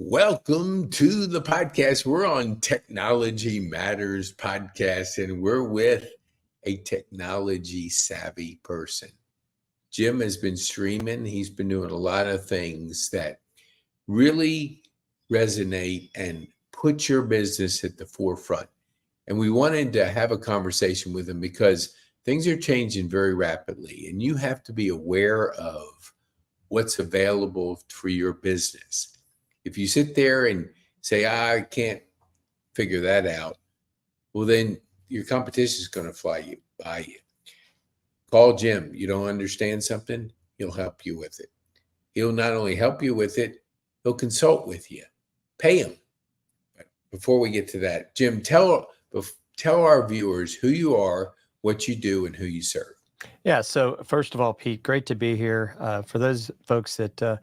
Welcome to the podcast. We're on Technology Matters podcast, and we're with a technology savvy person. Jim has been streaming. He's been doing a lot of things that really resonate and put your business at the forefront. And we wanted to have a conversation with him because things are changing very rapidly, and you have to be aware of what's available for your business. If you sit there and say, I can't figure that out, well, then your competition is going to fly by you. Call Jim. You don't understand something, he'll help you with it. He'll not only help you with it, he'll consult with you. Pay him. But before we get to that, Jim, tell our viewers who you are, what you do, and who you serve. Yeah. So first of all, Pete, great to be here. For those folks that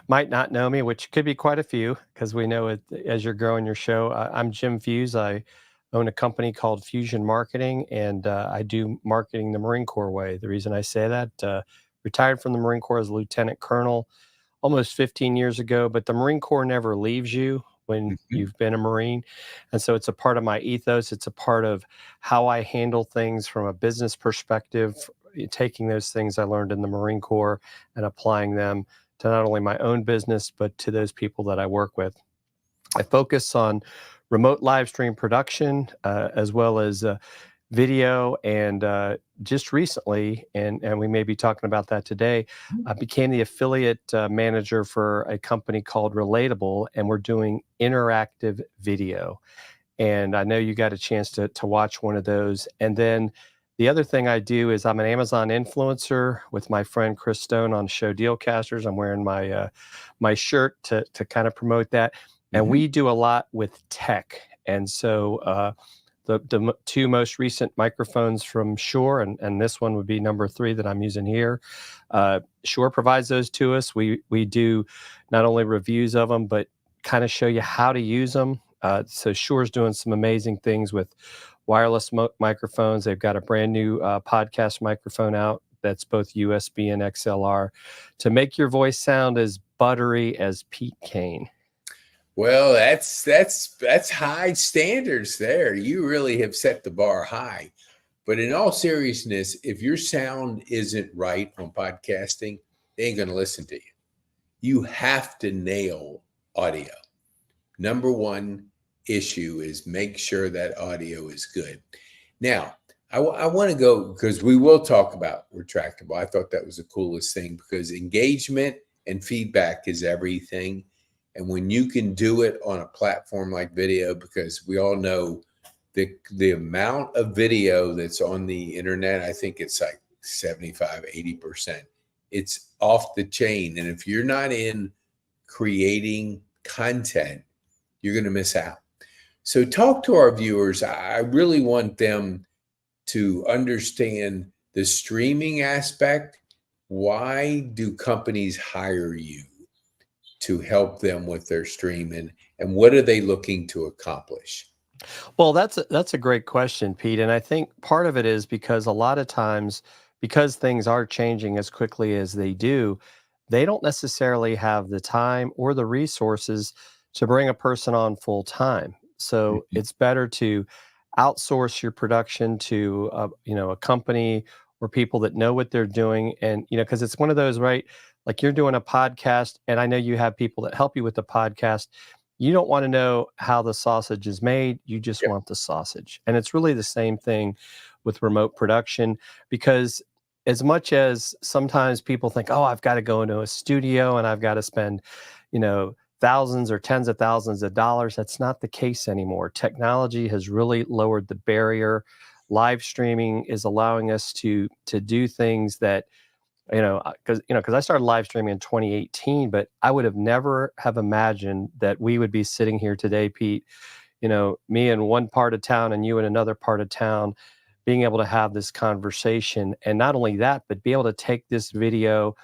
might not know me, which could be quite a few, because we know it as you're growing your show. I'm Jim Fuhs. I own a company called Fuhsionmarketing, and I do marketing the Marine Corps way. The reason I say that, retired from the Marine Corps as a lieutenant colonel almost 15 years ago, but the Marine Corps never leaves you when you've been a Marine. And so it's a part of my ethos. It's a part of how I handle things from a business perspective, taking those things I learned in the Marine Corps and applying them to not only my own business, but to those people that I work with. I focus on remote live stream production, as well as video, and just recently, and we may be talking about that today, I became the affiliate manager for a company called Relatable, and we're doing interactive video. And I know you got a chance to watch one of those. And then the other thing I do is I'm an Amazon influencer with my friend Chris Stone on Show Dealcasters. I'm wearing my shirt to kind of promote that. And we do a lot with tech. And so the two most recent microphones from Shure, and this one would be number 3 that I'm using here. Shure provides those to us. We do not only reviews of them, but kind of show you how to use them. So Shure's doing some amazing things with wireless microphones. They've got a brand new podcast microphone out that's both USB and XLR to make your voice sound as buttery as Pete Kane. Well, that's high standards there. You really have set the bar high. But in all seriousness, if your sound isn't right on podcasting, they ain't going to listen to you. You have to nail audio. Number one issue is make sure that audio is good. Now, I want to go, because we will talk about retractable. I thought that was the coolest thing, because engagement and feedback is everything. And when you can do it on a platform like video, because we all know the amount of video that's on the internet, I think it's like 75, 80%. It's off the chain. And if you're not in creating content, you're going to miss out. So talk to our viewers. I really want them to understand the streaming aspect. Why do companies hire you to help them with their streaming, and what are they looking to accomplish? Well, that's a great question, Pete. And I think part of it is because a lot of times, because things are changing as quickly as they do, they don't necessarily have the time or the resources to bring a person on full time. So it's better to outsource your production to a company or people that know what they're doing. And because it's one of those, right? Like you're doing a podcast, and I know you have people that help you with the podcast. You don't want to know how the sausage is made. You just want the sausage. And it's really the same thing with remote production, because as much as sometimes people think, oh, I've got to go into a studio and I've got to spend, thousands or tens of thousands of dollars, that's not the case anymore. Technology has really lowered the barrier. Live streaming is allowing us to do things that, because I started live streaming in 2018, but I would have never have imagined that we would be sitting here today, Pete, me in one part of town and you in another part of town, being able to have this conversation. And not only that, but be able to take this video,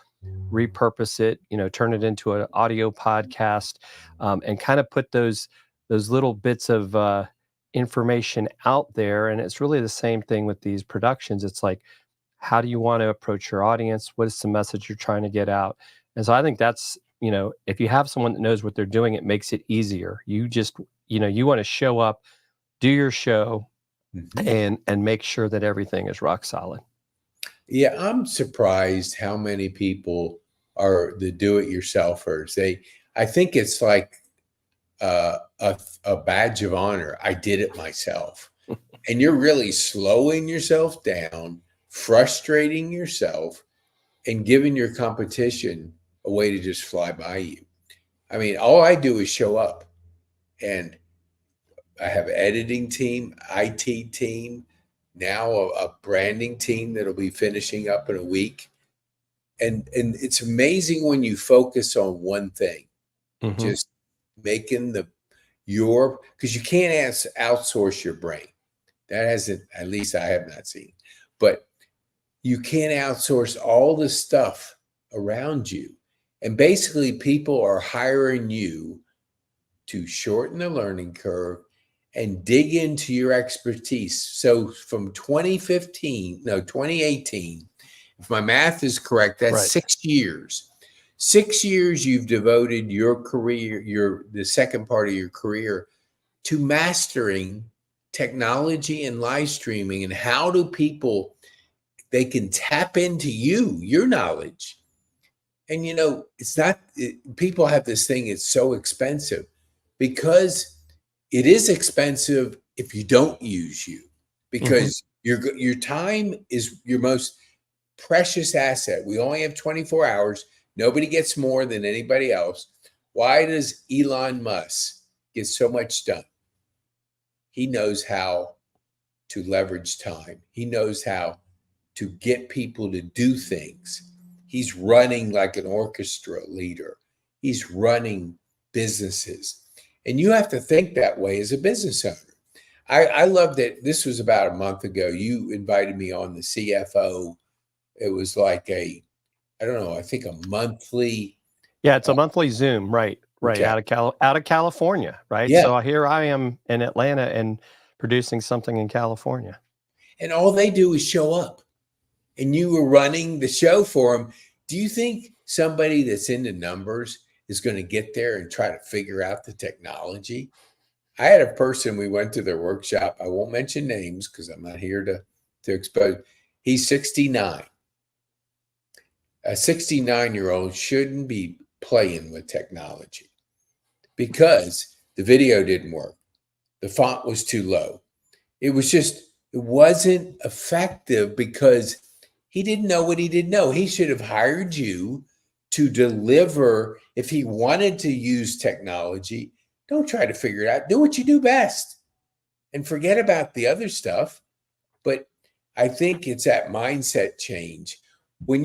repurpose it, turn it into an audio podcast, and kind of put those little bits of information out there. And it's really the same thing with these productions. It's like, how do you want to approach your audience? What is the message you're trying to get out? And so I think that's if you have someone that knows what they're doing, it makes it easier. You just, you want to show up, do your show, Mhm. and make sure that everything is rock solid. Yeah, I'm surprised how many people are the do-it-yourselfers. I think it's like a badge of honor. I did it myself. And you're really slowing yourself down, frustrating yourself, and giving your competition a way to just fly by you. I mean, all I do is show up, and I have an editing team, IT team, now a branding team that'll be finishing up in a week. And it's amazing when you focus on one thing, Mm-hmm. just making because you can't outsource your brain. That hasn't, at least I have not seen. But you can't outsource all the stuff around you. And basically, people are hiring you to shorten the learning curve and dig into your expertise. So from 2018, if my math is correct, that's Right. 6 years. 6 years you've devoted your career, the second part of your career, to mastering technology and live streaming, and how do people, they can tap into your knowledge. And it's not, people have this thing, it's so expensive, because it is expensive if you don't use you, Mm-hmm. because your time is your most precious asset. We only have 24 hours. Nobody gets more than anybody else. Why does Elon Musk get so much done? He knows how to leverage time. He knows how to get people to do things. He's running like an orchestra leader. He's running businesses. And you have to think that way as a business owner. I love that this was about a month ago. You invited me on the CFO. It was like I don't know, I think a monthly. Yeah, it's a monthly Zoom, right, Okay. out of California, right? Yeah. So here I am in Atlanta and producing something in California. And all they do is show up. And you were running the show for them. Do you think somebody that's into numbers is going to get there and try to figure out the technology? I had a person, we went to their workshop. I won't mention names because I'm not here to expose. He's 69. A 69-year-old shouldn't be playing with technology because the video didn't work. The font was too low. It wasn't effective because he didn't know what he didn't know. He should have hired you to deliver. If he wanted to use technology, don't try to figure it out. Do what you do best and forget about the other stuff. But I think it's that mindset change. When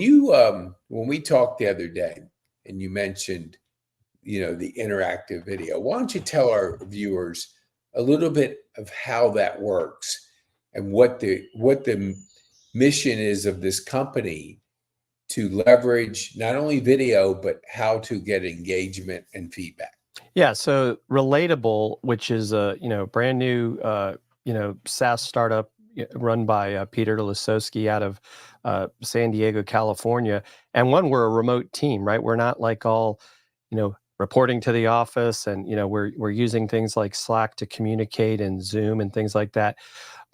we talked the other day and you mentioned, the interactive video, why don't you tell our viewers a little bit of how that works and what the mission is of this company to leverage not only video, but how to get engagement and feedback. Yeah, so Relatable, which is a brand new SaaS startup run by Peter Lasowski out of San Diego, California, and we're a remote team, right? We're not like all reporting to the office, and we're using things like Slack to communicate and Zoom and things like that.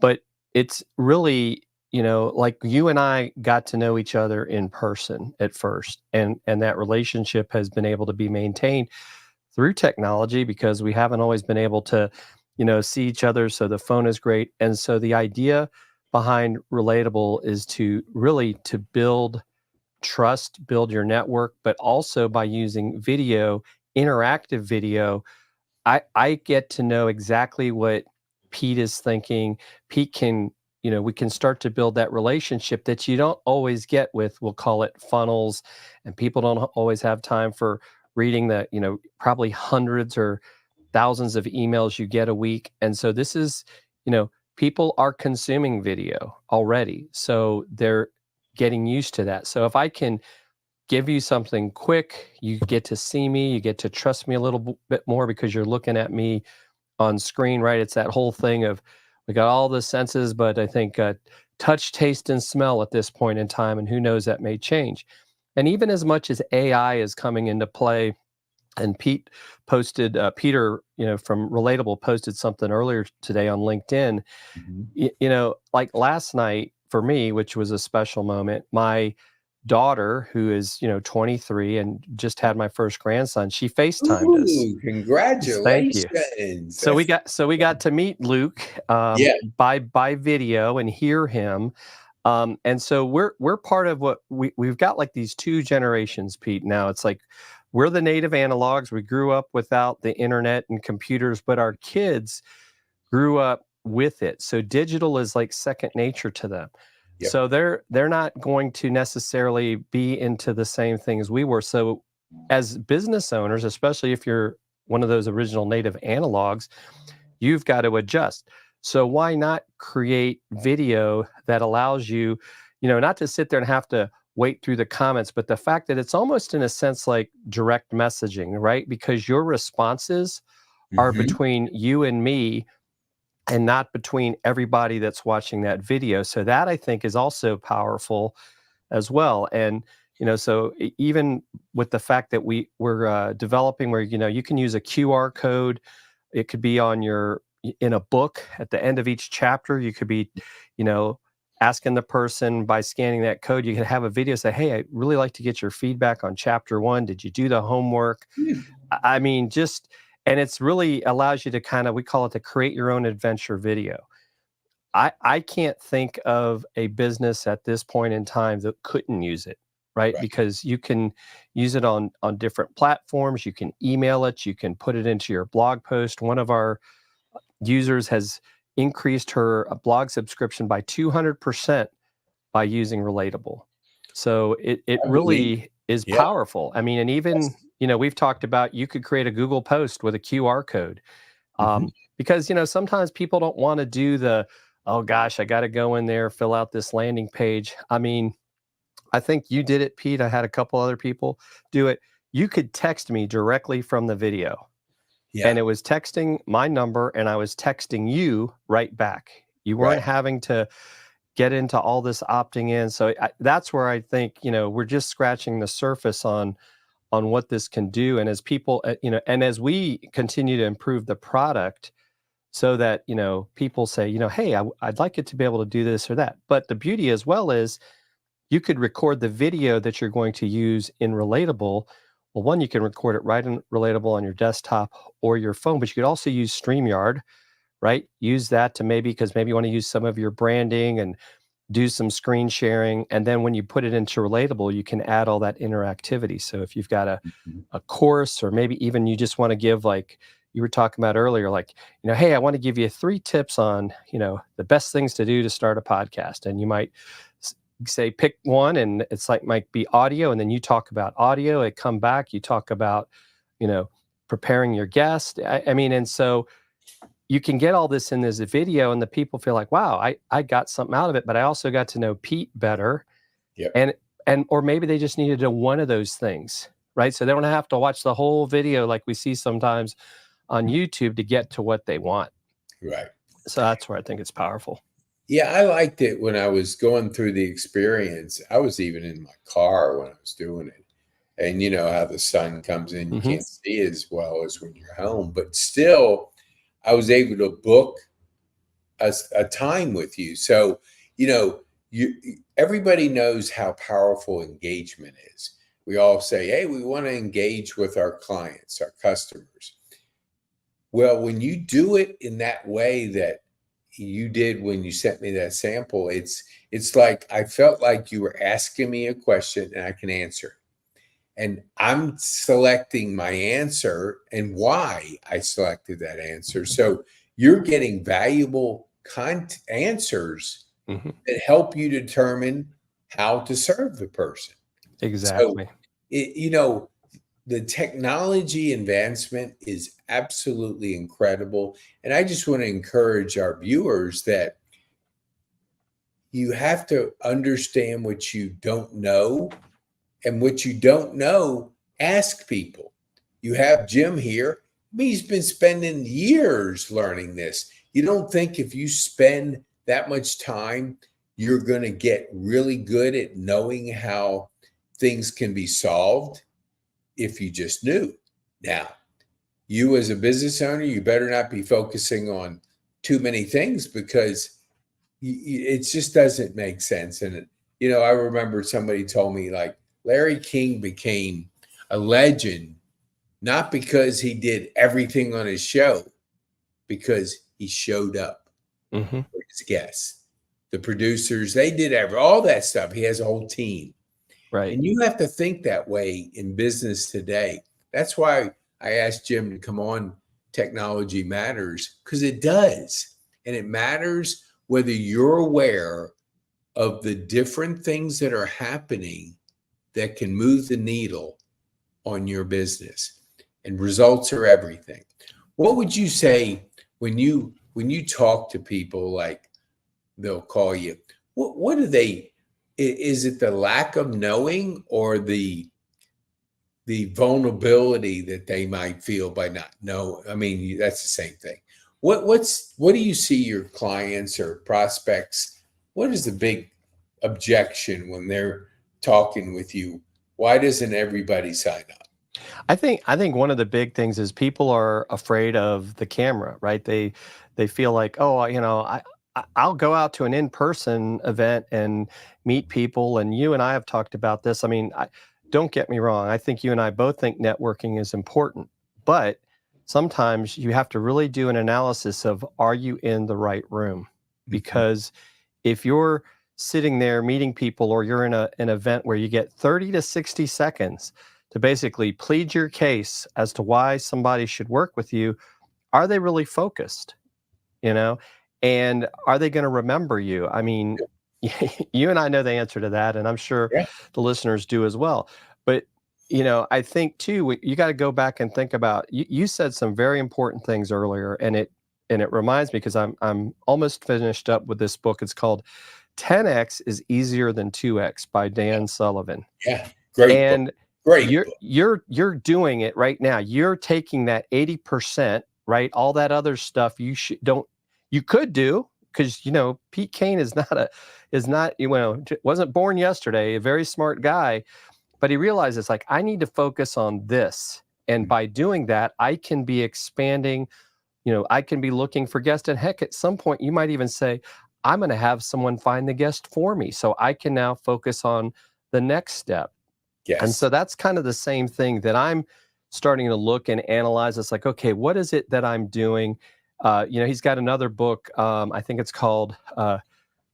But it's really like you and I got to know each other in person at first, and that relationship has been able to be maintained through technology because we haven't always been able to, see each other. So the phone is great. And so the idea behind Relatable is to really to build trust, build your network, but also by using video, interactive video, I get to know exactly what Pete is thinking. Pete can, we can start to build that relationship that you don't always get with, we'll call it funnels, and people don't always have time for reading the, probably hundreds or thousands of emails you get a week. And so this is, people are consuming video already. So they're getting used to that. So if I can give you something quick, you get to see me, you get to trust me a little bit more because you're looking at me on screen, right? It's that whole thing of we got all the senses, but I think touch, taste, and smell at this point in time, and who knows, that may change. And even as much as AI is coming into play And Peter, from Relatable posted something earlier today on LinkedIn. Mhm. Like last night for me, which was a special moment, my daughter, who is 23 and just had my first grandson, she FaceTimed us. Ooh, Thank you. congratulations. So we got to meet Luke Yeah. by video and hear him. And so we're part of what we've got, like these two generations, Pete. Now it's like we're the native analogs. We grew up without the internet and computers, but our kids grew up with it. So digital is like second nature to them. Yep. So they're not going to necessarily be into the same things we were. So as business owners, especially if you're one of those original native analogs, you've got to adjust. So why not create video that allows you, not to sit there and have to wait through the comments, but the fact that it's almost in a sense like direct messaging, right? Because your responses are Mhm. between you and me and not between everybody that's watching that video. So that, I think, is also powerful as well. And so even with the fact that we're developing where you can use a QR code, it could be in a book at the end of each chapter. You could be, you know, asking the person by scanning that code. You could have a video say, "Hey, I'd really like to get your feedback on chapter 1. Did you do the homework?" Yeah. I mean, and it's really allows you to kind of, we call it the create your own adventure video. I can't think of a business at this point in time that couldn't use it, right? Right. Because you can use it on different platforms. You can email it. You can put it into your blog post. One of our users has increased her blog subscription by 200% by using Relatable. So it I believe. really is Yeah. powerful. I mean, and even, Yes. we've talked about, you could create a Google post with a QR code. Mhm. Because, sometimes people don't want to do oh gosh, I got to go in there, fill out this landing page. I mean, I think you did it, Pete. I had a couple other people do it. You could text me directly from the video, Yeah. and it was texting my number and I was texting you right back. You weren't Right. having to get into all this opting in. So that's where I think, we're just scratching the surface on what this can do. And as people, and as we continue to improve the product so that, people say, hey, I'd like it to be able to do this or that. But the beauty as well is you could record the video that you're going to use in Relatable. Well, one, you can record it right in Relatable on your desktop or your phone, but you could also use StreamYard, right? Use that to because maybe you want to use some of your branding and do some screen sharing. And then when you put it into Relatable, you can add all that interactivity. So if you've got Mhm. a course, or maybe even you just want to give, like you were talking about earlier, like, hey, I want to give you 3 tips on, the best things to do to start a podcast. And you might say, pick one, and it's like, might be audio. And then you talk about audio, it come back, you talk about, you know, preparing your guest. I mean, and so you can get all this in this video, and the people feel like, wow, I got something out of it, but I also got to know Pete better. Yep. And or maybe they just needed to one of those things, right? So they don't have to watch the whole video like we see sometimes on YouTube to get to what they want. Right. So that's where I think it's powerful. Yeah, I liked it when I was going through the experience. I was even in my car when I was doing it. And you know how the sun comes in, you Hmm. can't see as well as when you're home. But still, I was able to book a time with you. So, you know, you everybody knows how powerful engagement is. We all say, hey, we want to engage with our clients, our customers. Well, when you do it in that way that you did when you sent me that sample, it's like I felt like you were asking me a question and I can answer it. And I'm selecting my answer and why I selected that answer. So you're getting valuable answers Hmm. that help you determine how to serve the person. So, Exactly. you know, the technology advancement is absolutely incredible. And I just want to encourage our viewers that you have to understand what you don't know, and what you don't know, ask people. You have Jim here. He's been spending years learning this. You don't think if you spend that much time, you're going to get really good at knowing how things can be solved if you just knew. Now, you as a business owner, you better not be focusing on too many things because it just doesn't make sense. And, I remember somebody told me like Larry King became a legend, not because he did everything on his show, because he showed up for his guests. The producers, they did all that stuff. He has a whole team. Right. And you have to think that way in business today. That's why I asked Jim to come on Technology Matters, because it does. And it matters whether you're aware of the different things that are happening that can move the needle on your business. And results are everything. What would you say when you talk to people, like they'll call you, what do they, is it the lack of knowing or the vulnerability that they might feel by not know? I mean, that's the same thing. What do you see your clients or prospects? What is the big objection when they're talking with you? Why doesn't everybody sign up? I think one of the big things is people are afraid of the camera, right? They feel like, oh, I'll go out to an in-person event and meet people. And you and I have talked about this. I mean, don't get me wrong. I think you and I both think networking is important, but sometimes you have to really do an analysis of, are you in the right room? Because if you're sitting there meeting people, or you're in an event where you get 30 to 60 seconds to basically plead your case as to why somebody should work with you, are they really focused? And are they going to remember you? I mean, you and I know the answer to that, and I'm sure Yeah. the listeners do as well. But, I think too, you got to go back and think about, you said some very important things earlier, and it reminds me, because I'm almost finished up with this book. It's called 10X is Easier Than 2X by Dan Sullivan. Yeah. Great And book. Great book. you're doing it right now. You're taking that 80%, right? All that other stuff you could do, because Pete Kane wasn't born yesterday, a very smart guy, but he realizes, like, I need to focus on this. And by doing that, I can be expanding, I can be looking for guests. And heck, at some point you might even say, I'm going to have someone find the guest for me, so I can now focus on the next step. Yes. And so that's kind of the same thing that I'm starting to look and analyze. It's like, okay, what is it that I'm doing? He's got another book. I think it's called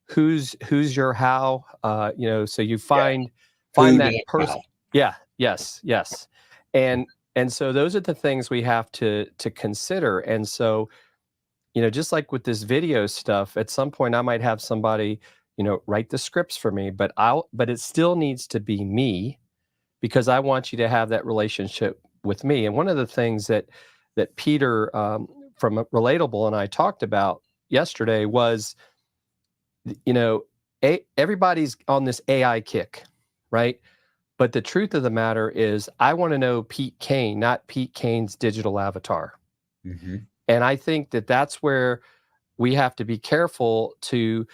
Who's Your How? So you find that person. Yeah. Yes. And so those are the things we have to consider. And so, just like with this video stuff, at some point I might have somebody, write the scripts for me, but it still needs to be me, because I want you to have that relationship with me. And one of the things that Peter from Relatable and I talked about yesterday was, everybody's on this AI kick, right? But the truth of the matter is, I want to know Pete Kane, not Pete Kane's digital avatar. And I think that that's where we have to be careful to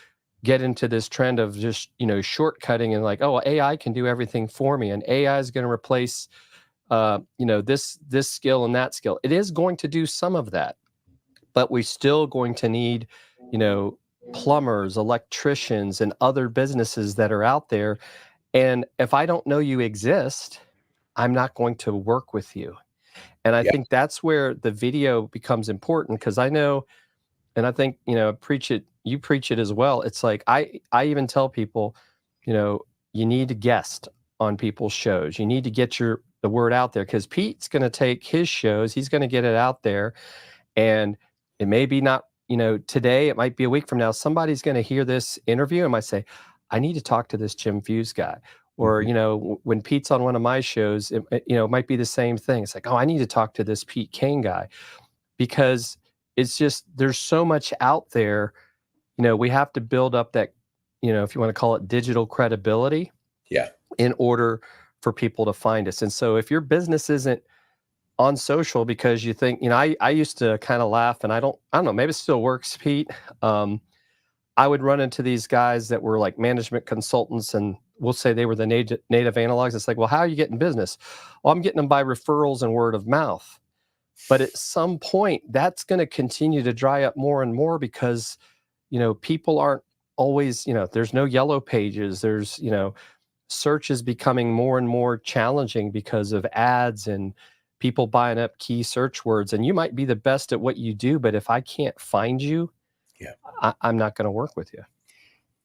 get into this trend of just, shortcutting and like, oh, AI can do everything for me, and AI is going to replace, this skill and that skill. It is going to do some of that, but we're still going to need, plumbers, electricians, and other businesses that are out there. And if I don't know you exist, I'm not going to work with you. And I think that's where the video becomes important, because I know, and I think, you preach it as well. It's like, I even tell people, you need to guest on people's shows. You need to get the word out there, because Pete's going to take his shows, he's going to get it out there. And it may be not, today, it might be a week from now, somebody's going to hear this interview and might say, I need to talk to this Jim Fuhs guy. Or, when Pete's on one of my shows, it might be the same thing. It's like, oh, I need to talk to this Pete Kane guy, because it's just, there's so much out there. We have to build up that, if you want to call it digital credibility, in order for people to find us. And so if your business isn't on social, because you think, I used to kind of laugh, and I don't know, maybe it still works, Pete. I would run into these guys that were like management consultants, and we'll say they were the native analogs. It's like, well, how are you getting business? Well, I'm getting them by referrals and word of mouth. But at some point, that's going to continue to dry up more and more because, people aren't always, there's no yellow pages. There's, search is becoming more and more challenging because of ads and people buying up key search words. And you might be the best at what you do, but if I can't find you, Yeah. I'm not going to work with you.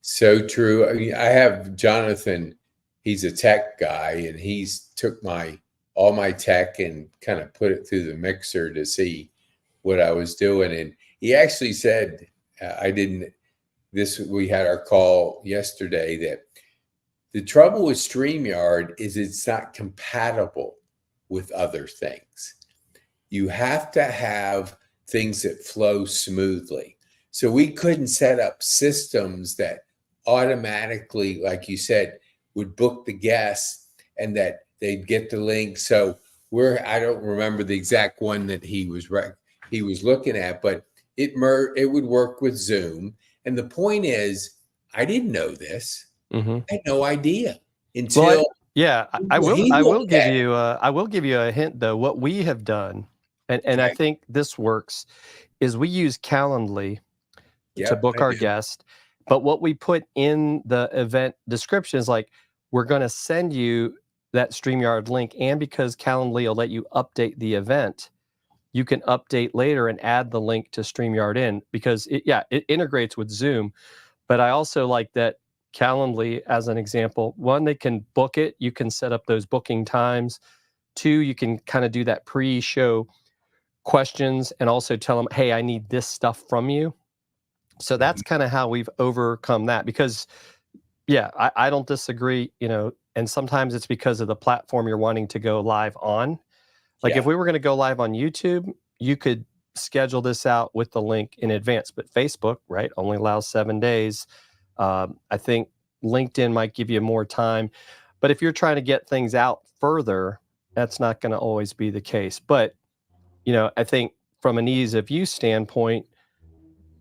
So true. I mean, I have Jonathan, he's a tech guy, and he's took all my tech and kind of put it through the mixer to see what I was doing. And he actually said, we had our call yesterday, that the trouble with StreamYard is it's not compatible with other things. You have to have things that flow smoothly. So we couldn't set up systems that automatically, like you said, would book the guests and that they'd get the link. So I don't remember the exact one that he was looking at, but it would work with Zoom. And the point is, I didn't know this. Mm-hmm. I had no idea until. I will give you a hint though. What we have done, and Okay. I think this works, is we use Calendly to book our guest. But what we put in the event description is like, we're going to send you that StreamYard link. And because Calendly will let you update the event, you can update later and add the link to StreamYard in, because it integrates with Zoom. But I also like that Calendly, as an example, one, they can book it. You can set up those booking times. Two, you can kind of do that pre-show questions and also tell them, hey, I need this stuff from you. So that's kind of how we've overcome that, because I don't disagree, and sometimes it's because of the platform you're wanting to go live on. Like if we were going to go live on YouTube, you could schedule this out with the link in advance, but Facebook, right, only allows 7 days. I think LinkedIn might give you more time, but if you're trying to get things out further, that's not going to always be the case. But, I think from an ease of use standpoint,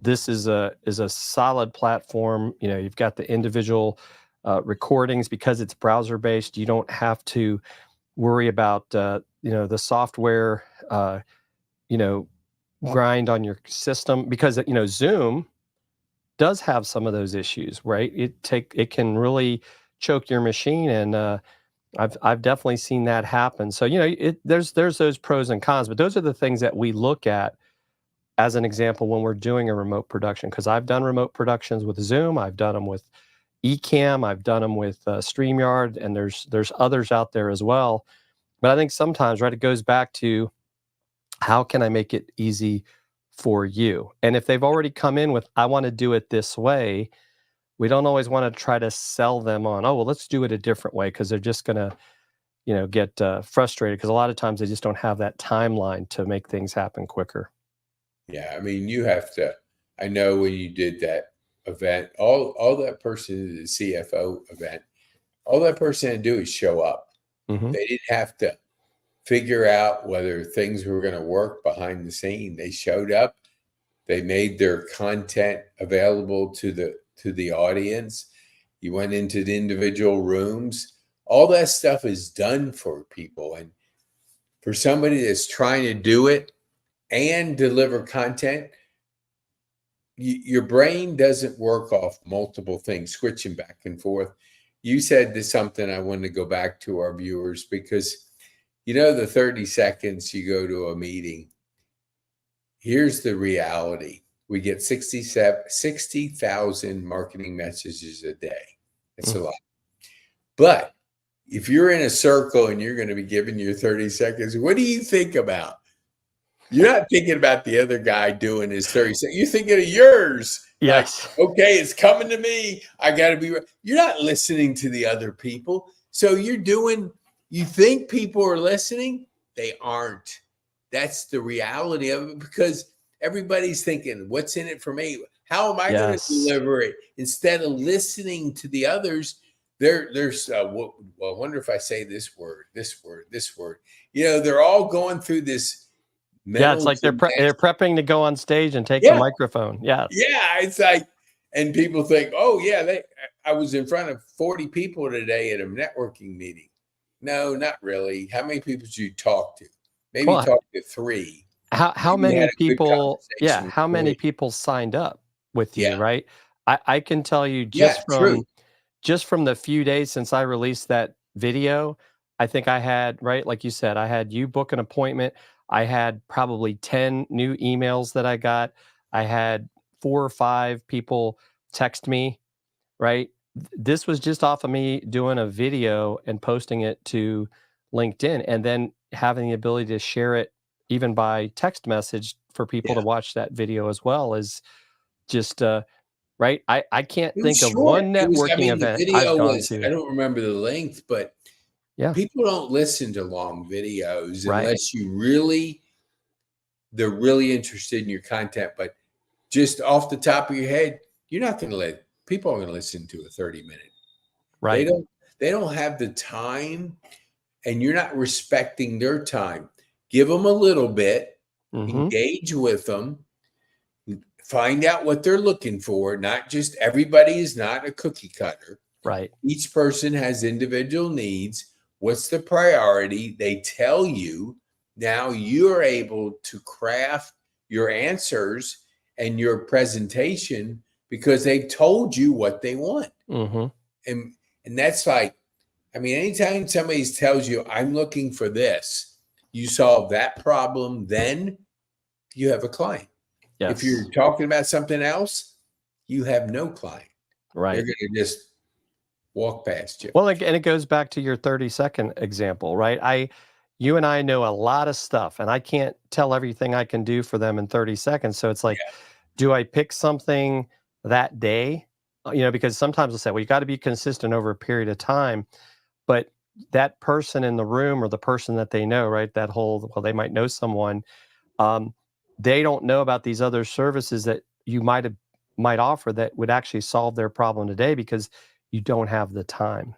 this is a solid platform. You've got the individual recordings because it's browser based. You don't have to worry about the software grind on your system, because Zoom does have some of those issues, right? It can really choke your machine, and I've definitely seen that happen. So there's those pros and cons, but those are the things that we look at as an example when we're doing a remote production, because I've done remote productions with Zoom, I've done them with Ecamm, I've done them with StreamYard, and there's others out there as well. But I think sometimes, right, it goes back to how can I make it easy for you? And if they've already come in with, I want to do it this way, we don't always want to try to sell them on, oh, well, let's do it a different way, because they're just going to, get frustrated, because a lot of times they just don't have that timeline to make things happen quicker. Yeah, I mean, you have to. I know when you did that event, all that person did, the CFO event, all that person had to do is show up. Mm-hmm. They didn't have to figure out whether things were going to work behind the scene. They showed up. They made their content available to the audience. You went into the individual rooms. All that stuff is done for people, and for somebody that's trying to do it and deliver content, your brain doesn't work off multiple things, switching back and forth. You said this something I wanted to go back to our viewers, because the 30 seconds you go to a meeting, here's the reality. We get 60,000 marketing messages a day. That's a lot. But if you're in a circle and you're going to be giving your 30 seconds, what do you think about? You're not thinking about the other guy doing his 30 seconds. You're thinking of yours. Yes. Like, okay, it's coming to me. I got to be. You're not listening to the other people. So you think people are listening. They aren't. That's the reality of it, because everybody's thinking, what's in it for me? How am I going to deliver it? Instead of listening to the others, there's well, I wonder if I say this word. They're all going through this. It's like they're prepping to go on stage and take the microphone. Yeah. Yeah. It's like, And people think, oh yeah, I was in front of 40 people today at a networking meeting. No, not really. How many people did you talk to? Maybe you Well, talked to 3. how Maybe you had many a good people, yeah, conversation with how many 3. people signed up with you, Yeah. right? I can tell you Yeah, true. just from the few days since I released that video, I think I had, right, like you said, I had you book an appointment. I had probably 10 new emails that I got. I had 4 or 5 people text me, right? This was just off of me doing a video and posting it to LinkedIn and then having the ability to share it even by text message for people to Yeah. watch that video as well is just right. I can't It was think of short. one It was, I networking mean, the event I've video gone was, I to. don't remember the length, but Yeah, people don't listen to long videos right. unless they're really interested in your content. But just off the top of your head, you're not going to let people are going to listen to a 30-minute. They Right. don't, they don't have the time, and you're not respecting their time. Give them a little bit, Mhm. engage with them, find out what they're looking for. Not just everybody is not a cookie cutter. Right. Each person has individual needs. What's the priority? They tell you. Now you're able to craft your answers and your presentation because they've told you what they want. Mhm. And and that's like, I mean, anytime somebody tells you, I'm looking for this, you solve that problem, then you have a client. If you're Yes. talking about something else, you have no client. They're Right. going to just walk past you. Well, and it goes back to your 30-second example, right? You and I know a lot of stuff, and I can't tell everything I can do for them in 30 seconds. So it's like, do I pick something that day? Because sometimes I'll say, well, you got to be consistent over a period of time. But that person in the room or the person that they know, right? Well, they might know someone. Um, they don't know about these other services that you might offer that would actually solve their problem today because you don't have the time.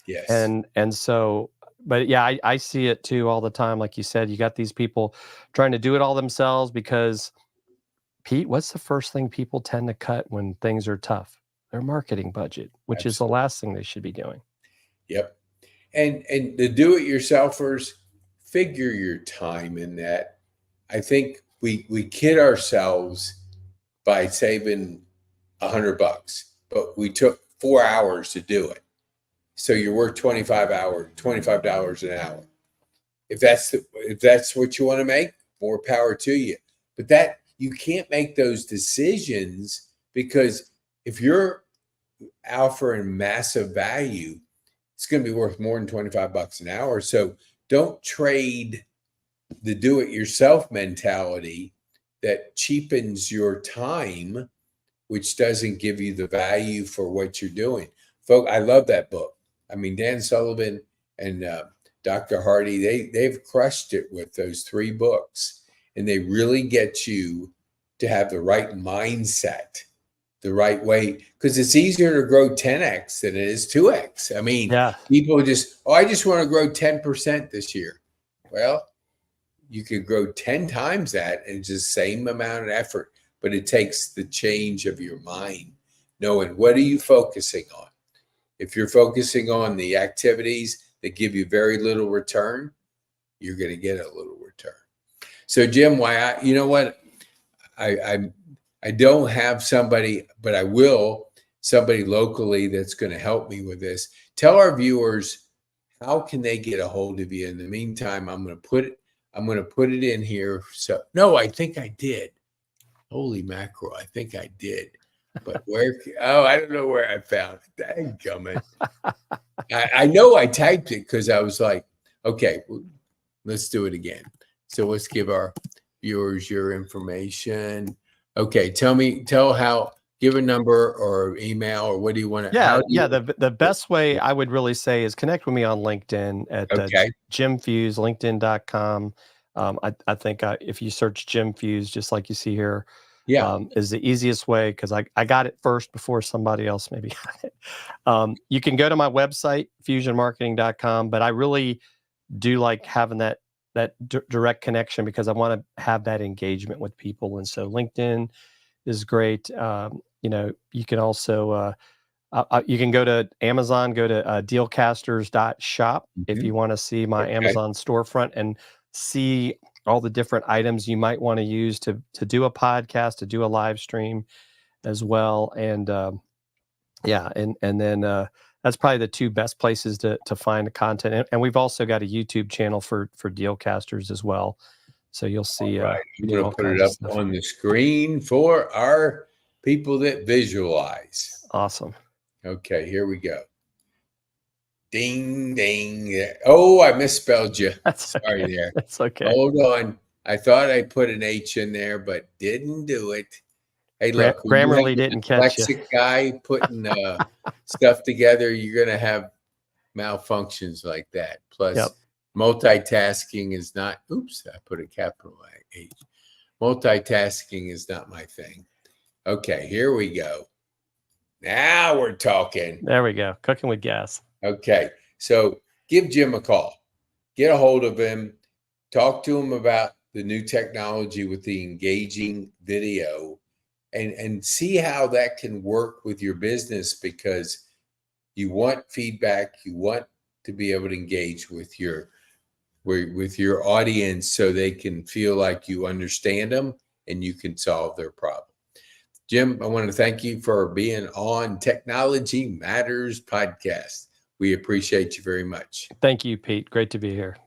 Yes. And so, but yeah, I see it too all the time. Like you said, you got these people trying to do it all themselves because Pete, what's the first thing people tend to cut when things are tough? Their marketing budget, which is the Absolutely. last thing they should be doing. Yep. And the do-it-yourselfers, figure your time in that. I think we kid ourselves by saving $100, but we took 4 hours to do it. So you're worth $25 an hour. If that's what you want to make, more power to you. But that you can't make those decisions because if you're offering massive value, it's going to be worth more than $25 an hour. So don't trade the do-it-yourself mentality that cheapens your time, which doesn't give you the value for what you're doing. Folks, I love that book. I mean, Dan Sullivan and Dr. Hardy, they've crushed it with those 3 books, and they really get you to have the right mindset, the right way, because it's easier to grow 10x than it is 2x. I mean, Yeah. people just, oh, I just want to grow 10% this year. Well, you could grow 10 times that and it's the same amount of effort, but it takes the change of your mind, knowing what are you focusing on. If you're focusing on the activities that give you very little return, you're going to get a little return. So Jim, you know what, I I don't have somebody, but I will, somebody locally that's going to help me with this. Tell our viewers, how can they get a hold of you? In the meantime, I'm going to put it in here. So no, I think I did. Holy mackerel, I think I did. But where? Oh, I don't know where I found it. Dadgummit. I know I typed it because I was like, okay, let's do it again. So let's give our viewers your information. Okay, tell how, give a number or email or what do you want to, how Yeah, do yeah. you, The best way I would really say is connect with me on LinkedIn at okay, Jim Fuhs, LinkedIn.com. I think if you search Jim Fuhs, just like you see here, yeah, is the easiest way because I got it first before somebody else maybe got it. You can go to my website, fuhsionmarketing.com, but I really do like having that direct connection because I want to have that engagement with people. And so LinkedIn is great. you can also you can go to Amazon, go to dealcasters.shop if you want to see my Amazon storefront and see all the different items you might want to use to do a podcast, to do a live stream as well. And and then that's probably the two best places to find the content. And we've also got a YouTube channel for Dealcasters as well. So you'll see. All right. I'm going to put it up on the screen for our people that visualize. Awesome. Okay, here we go. Ding, ding. Oh, I misspelled you. Sorry there. That's okay. Hold on. I thought I put an H in there, but didn't do it. Hey, look. Grammarly didn't catch you. Dyslexic guy putting stuff together, you're going to have malfunctions like that. Plus, multitasking is not, oops, I put a capital H. Multitasking is not my thing. Okay, here we go. Now we're talking. There we go. Cooking with gas. Okay. So give Jim a call. Get a hold of him. Talk to him about the new technology with the engaging video and see how that can work with your business, because you want feedback. You want to be able to engage with your audience so they can feel like you understand them and you can solve their problem. Jim, I want to thank you for being on Technology Matters podcast. We appreciate you very much. Thank you, Pete. Great to be here.